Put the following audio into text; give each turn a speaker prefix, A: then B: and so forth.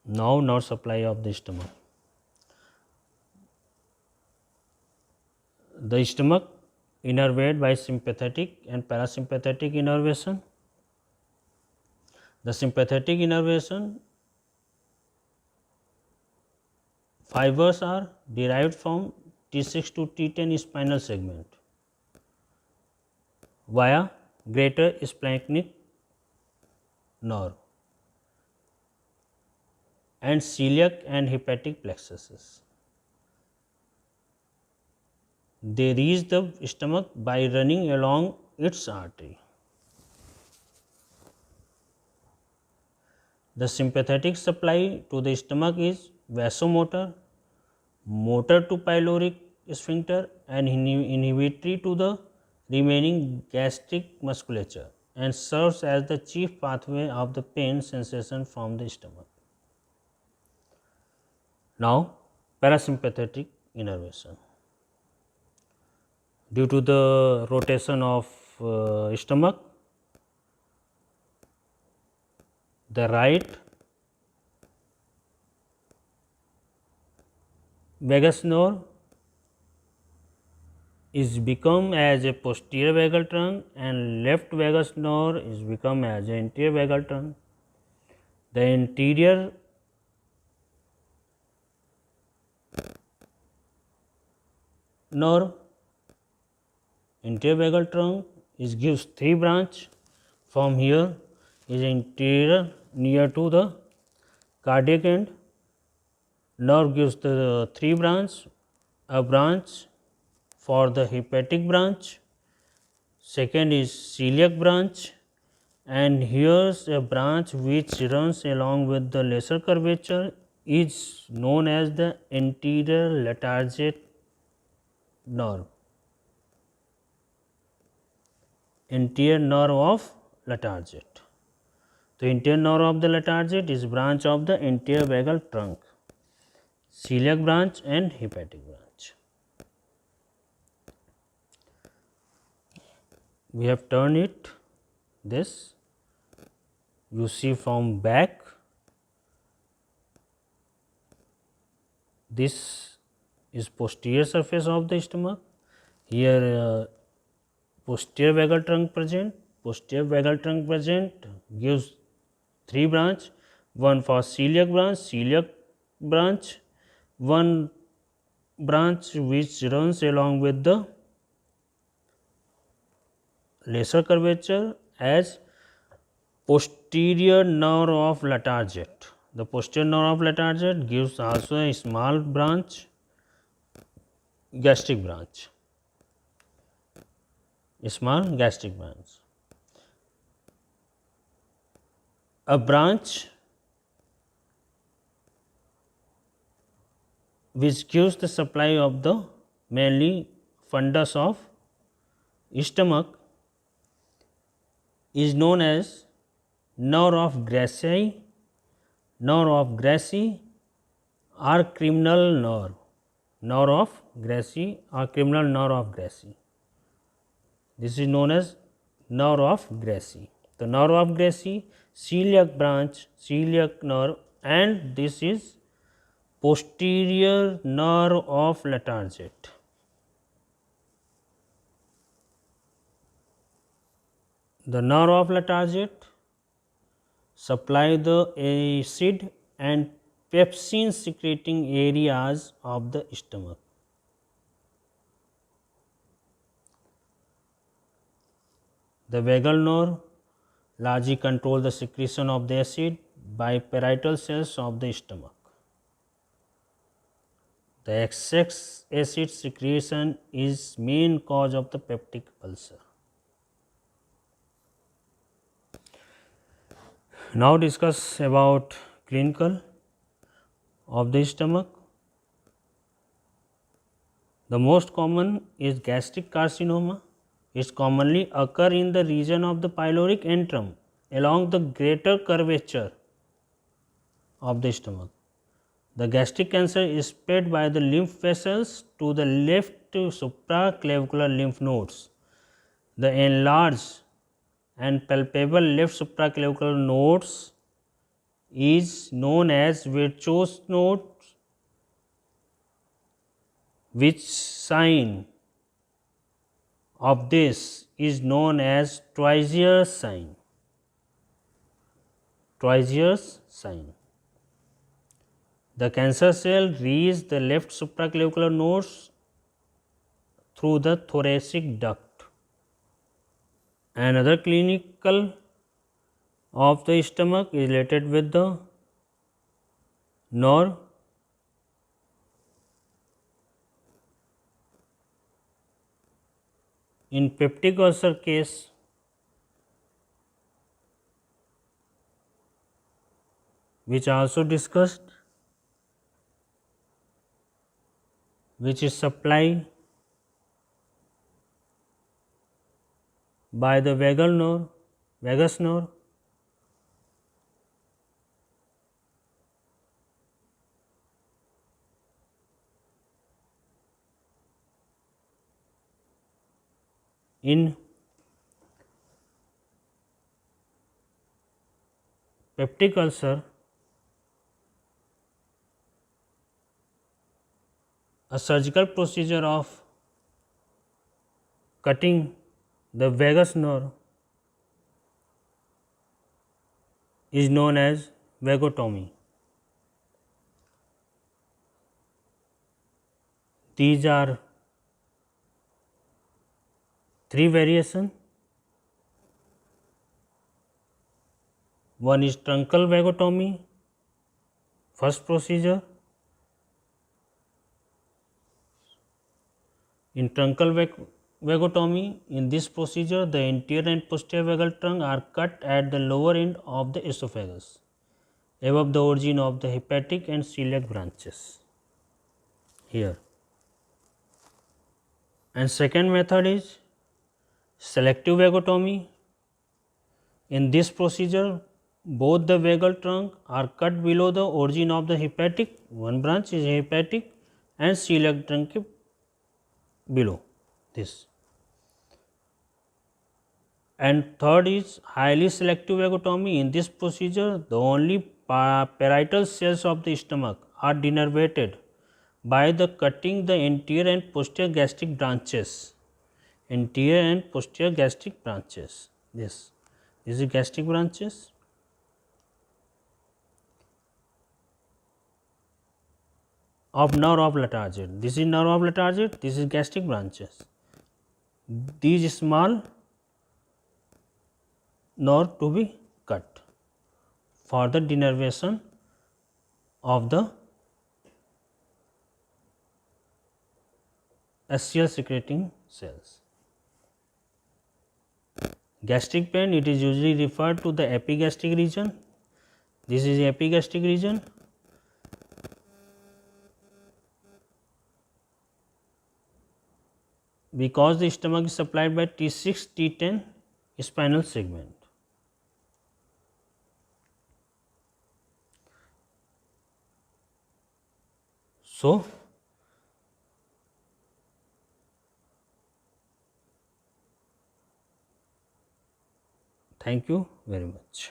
A: Now nerve supply of the stomach. The stomach innervated by sympathetic and parasympathetic innervation. The sympathetic innervation fibers are derived from T6 to T10 spinal segment via greater splanchnic nerve and celiac and hepatic plexuses. They reach the stomach by running along its artery. The sympathetic supply to the stomach is vasomotor, motor to pyloric sphincter and inhibitory to the remaining gastric musculature and serves as the chief pathway of the pain sensation from the stomach. Now, parasympathetic innervation. Due to the rotation of stomach, the right vagus nerve is become as a posterior vagal trunk and left vagus nerve is become as an anterior vagal trunk. The anterior nerve, anterior vagal trunk is gives 3 branch. From here is anterior near to the cardiac end. Nerve gives the 3 branch, a branch for the hepatic branch, second is celiac branch, and here's a branch which runs along with the lesser curvature is known as the anterior latargate nerve. Anterior nerve of latargate. The anterior nerve of the latargate is branch of the anterior vagal trunk, celiac branch and hepatic branch. We have turned it this, you see from back, this is posterior surface of the stomach, here posterior vagal trunk present, posterior vagal trunk present gives 3 branch, one for celiac branch, one branch which runs along with the lesser curvature as posterior nerve of latargate. The posterior nerve of latargate gives also a small branch, gastric branch, a small gastric branch. A branch which gives the supply of the mainly fundus of stomach is known as nerve of Gracie, nerve of Gracie or criminal nerve, nerve of Gracie or criminal nerve of Gracie. This is known as nerve of Gracie. The nerve of Gracie, celiac branch, celiac nerve, and this is posterior nerve of latargate. The nerve of latargate supply the acid and pepsin secreting areas of the stomach. The vagal nerve largely control the secretion of the acid by parietal cells of the stomach. The excess acid secretion is main cause of the peptic ulcer. Now discuss about clinical of the stomach. The most common is gastric carcinoma. It commonly occur in the region of the pyloric antrum along the greater curvature of the stomach. The gastric cancer is spread by the lymph vessels to the left supraclavicular lymph nodes. The enlarged and palpable left supraclavicular nodes is known as virtuous notes, which sign of this is known as Troisier's sign. Troisier's sign. The cancer cell reaches the left supraclavicular nodes through the thoracic duct. Another clinical of the stomach is related with the nerve. In peptic ulcer case, which also discussed, which is supplied by the vagus nerve, in peptic ulcer, a surgical procedure of cutting the vagus nerve is known as vagotomy. These are three variations. One is truncal vagotomy, first procedure. In truncal vagotomy, in this procedure, the anterior and posterior vagal trunk are cut at the lower end of the esophagus, above the origin of the hepatic and celiac branches here. And second method is selective vagotomy. In this procedure, both the vagal trunk are cut below the origin of the hepatic, one branch is hepatic and celiac trunk below this. And third is highly selective vagotomy. In this procedure, the only parietal cells of the stomach are denervated by the cutting the anterior and posterior gastric branches. Anterior and posterior gastric branches. This is gastric branches. Of nerve of Latarzette. This is nerve of Latarzette, this is gastric branches. These small nerve to be cut for the denervation of the SCL secreting cells. Gastric pain, it is usually referred to the epigastric region. This is the epigastric region. Because the stomach is supplied by T6, T10 spinal segment. So, thank you very much.